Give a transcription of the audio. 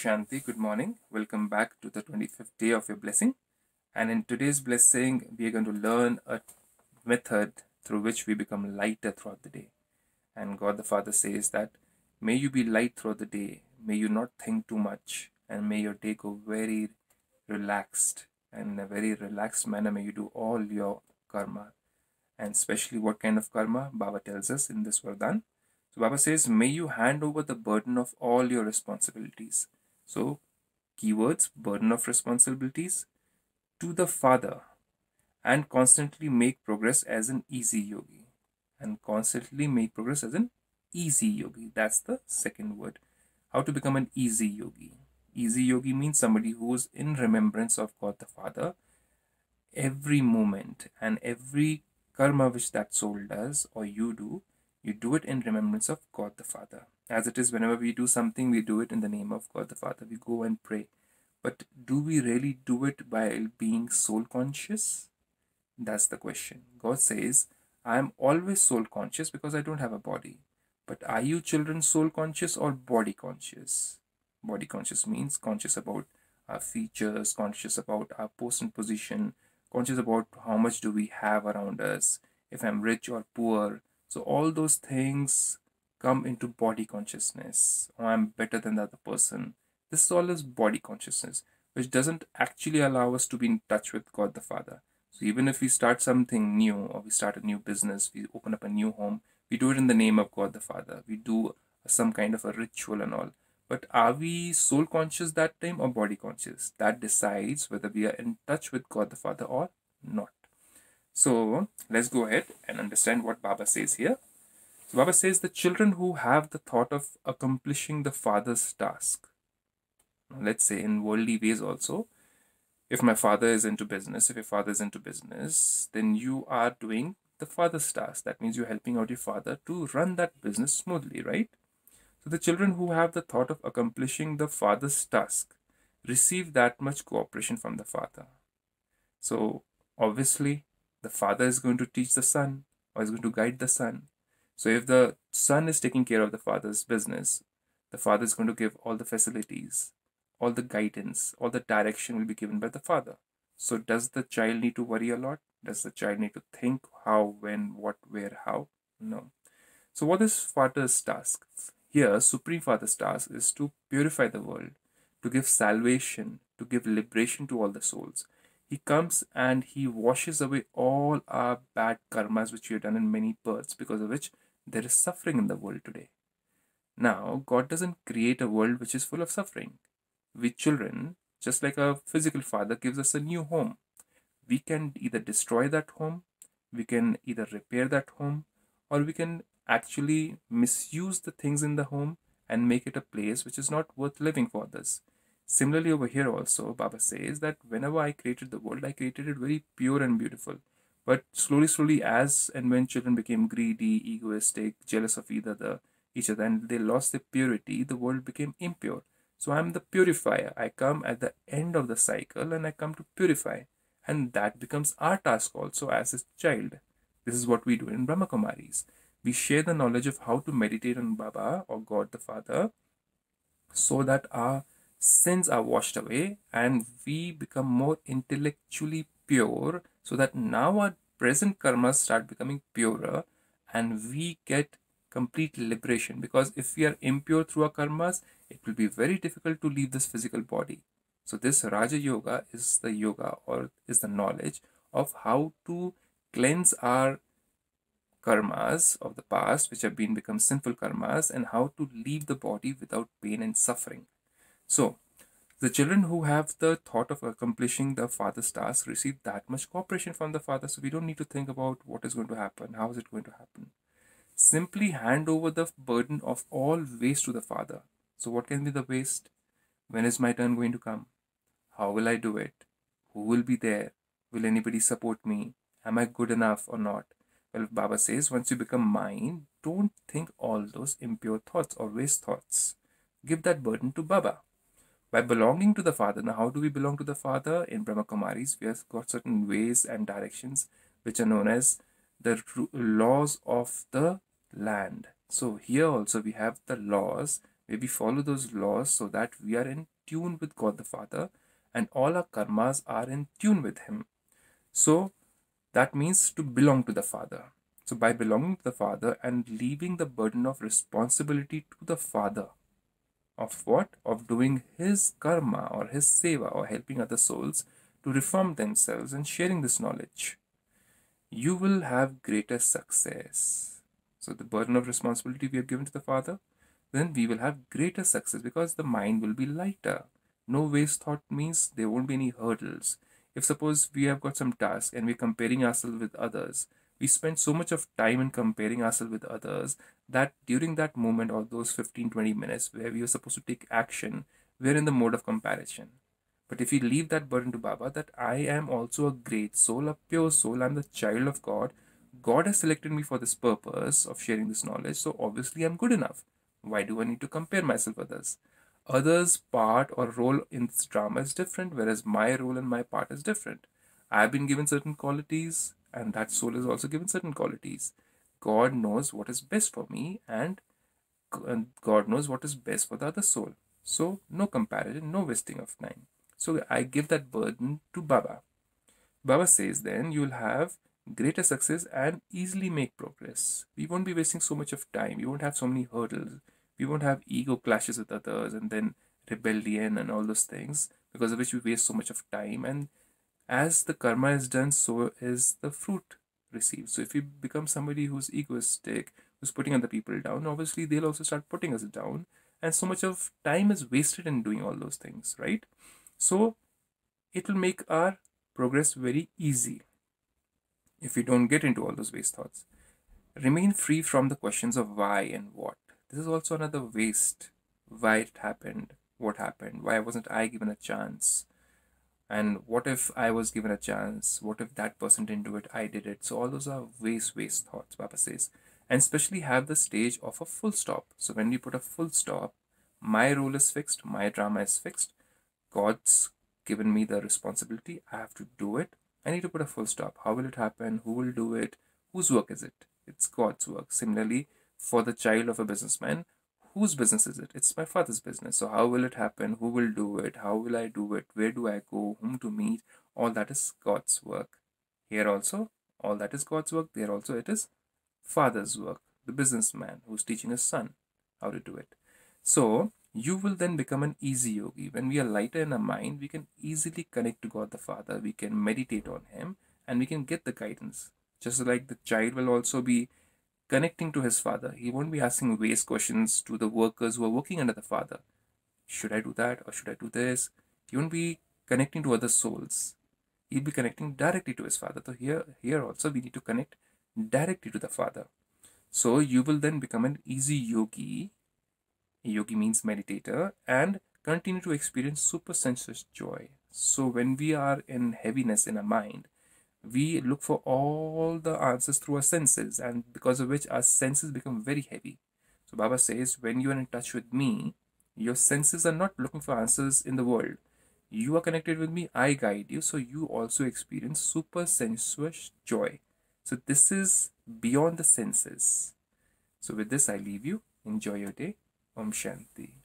Shanti. Good morning. Welcome back to the 25th day of your blessing. And in today's blessing, we are going to learn a method through which we become lighter throughout the day. And God the Father says that may you be light throughout the day, may you not think too much, and may your day go very relaxed. And in a very relaxed manner, may you do all your karma. And especially what kind of karma? Baba tells us in this Vardhan. So Baba says, may you hand over the burden of all your responsibilities. So keywords, burden of responsibilities, to the Father, and constantly make progress as an easy yogi. And constantly make progress as an easy yogi. That's the second word. How to become an easy yogi. Easy yogi means somebody who is in remembrance of God the Father every moment, and every karma which that soul does or you do it in remembrance of God the Father. As it is, whenever we do something, we do it in the name of God the Father. We go and pray. But do we really do it by being soul conscious? That's the question. God says, I am always soul conscious because I don't have a body. But are you children soul conscious or body conscious? Body conscious means conscious about our features, conscious about our post and position, conscious about how much do we have around us, if I'm rich or poor. So all those things come into body consciousness. Oh, I'm better than the other person. This all is body consciousness, which doesn't actually allow us to be in touch with God the Father. So even if we start something new, or we start a new business, we open up a new home, we do it in the name of God the Father. We do some kind of a ritual and all. But are we soul conscious that time or body conscious? That decides whether we are in touch with God the Father or not. So let's go ahead and understand what Baba says here. So Baba says the children who have the thought of accomplishing the Father's task. Now, let's say in worldly ways also, if my father is into business, if your father is into business, then you are doing the father's task. That means you're helping out your father to run that business smoothly, right? So the children who have the thought of accomplishing the father's task receive that much cooperation from the father. So obviously, the father is going to teach the son or is going to guide the son. So if the son is taking care of the father's business, the father is going to give all the facilities, all the guidance, all the direction will be given by the father. So does the child need to worry a lot? Does the child need to think how, when, what, where, how? No. So what is Father's task? Here, Supreme Father's task is to purify the world, to give salvation, to give liberation to all the souls. He comes and he washes away all our bad karmas which we have done in many births, because of which there is suffering in the world today. Now, God doesn't create a world which is full of suffering. We children, just like a physical father gives us a new home, we can either destroy that home, we can either repair that home, or we can actually misuse the things in the home and make it a place which is not worth living for others. Similarly, over here also, Baba says that whenever I created the world, I created it very pure and beautiful. But slowly, as and when children became greedy, egoistic, jealous of each other, and they lost their purity, the world became impure. So I'm the purifier. I come at the end of the cycle and I come to purify. And that becomes our task also as a child. This is what we do in Brahma Kumaris. We share the knowledge of how to meditate on Baba or God the Father, so that our sins are washed away and we become more intellectually pure, so that now our present karmas start becoming purer and we get complete liberation. Because if we are impure through our karmas, it will be very difficult to leave this physical body. So this Raja Yoga is the yoga, or is the knowledge of how to cleanse our karmas of the past which have been become sinful karmas, and how to leave the body without pain and suffering. So the children who have the thought of accomplishing the father's task receive that much cooperation from the father. So we don't need to think about what is going to happen, how is it going to happen. Simply hand over the burden of all waste to the father. So what can be the waste? When is my turn going to come? How will I do it? Who will be there? Will anybody support me? Am I good enough or not? Well, Baba says, once you become mine, don't think all those impure thoughts or waste thoughts. Give that burden to Baba. By belonging to the Father. Now, how do we belong to the Father? In Brahma Kumaris, we have got certain ways and directions which are known as the laws of the land. So here also we have the laws where we follow those laws so that we are in tune with God the Father, and all our karmas are in tune with Him. So that means to belong to the Father. So by belonging to the Father and leaving the burden of responsibility to the Father, of what? Of doing His karma or His seva or helping other souls to reform themselves and sharing this knowledge, you will have greater success. So the burden of responsibility we have given to the Father, then we will have greater success because the mind will be lighter. No waste thought means there won't be any hurdles. If suppose we have got some task and we're comparing ourselves with others, we spend so much of time in comparing ourselves with others that during that moment or those 15-20 minutes where we are supposed to take action, we're in the mode of comparison. But if we leave that burden to Baba, that I am also a great soul, a pure soul, I'm the child of God. God has selected me for this purpose of sharing this knowledge, so obviously I'm good enough. Why do I need to compare myself with others? Others' part or role in this drama is different, whereas my role and my part is different. I've been given certain qualities, and that soul is also given certain qualities. God knows what is best for me, and God knows what is best for the other soul. So, no comparison, no wasting of time. So, I give that burden to Baba. Baba says then you'll have greater success and easily make progress. We won't be wasting so much of time. We won't have so many hurdles. We won't have ego clashes with others and then rebellion and all those things because of which we waste so much of time. And as the karma is done, so is the fruit received. So if we become somebody who's egoistic, who's putting other people down, obviously they'll also start putting us down. And so much of time is wasted in doing all those things, right? So it will make our progress very easy if we don't get into all those waste thoughts. Remain free from the questions of why and what. This is also another waste. Why it happened, what happened, why wasn't I given a chance? And what if I was given a chance? What if that person didn't do it? I did it. So all those are waste thoughts, Baba says. And especially have the stage of a full stop. So when we put a full stop, my role is fixed, my drama is fixed. God's given me the responsibility. I have to do it. I need to put a full stop. How will it happen? Who will do it? Whose work is it? It's God's work. Similarly, for the child of a businessman, whose business is it? It's my father's business. So how will it happen? Who will do it? How will I do it? Where do I go? Whom to meet? All that is God's work. Here also, all that is God's work. There also it is father's work. The businessman who's teaching his son how to do it. So you will then become an easy yogi. When we are lighter in our mind, we can easily connect to God the Father. We can meditate on Him and we can get the guidance. Just like the child will also be connecting to his father. He won't be asking waste questions to the workers who are working under the father. Should I do that or should I do this? He won't be connecting to other souls. He'll be connecting directly to his father. So here also we need to connect directly to the father. So you will then become an easy yogi. Yogi means meditator, and continue to experience super sensuous joy. So when we are in heaviness in our mind, we look for all the answers through our senses, and because of which our senses become very heavy. So Baba says, when you are in touch with me, your senses are not looking for answers in the world. You are connected with me, I guide you, so you also experience super sensuous joy. So this is beyond the senses. So with this, I leave you. Enjoy your day. Om Shanti.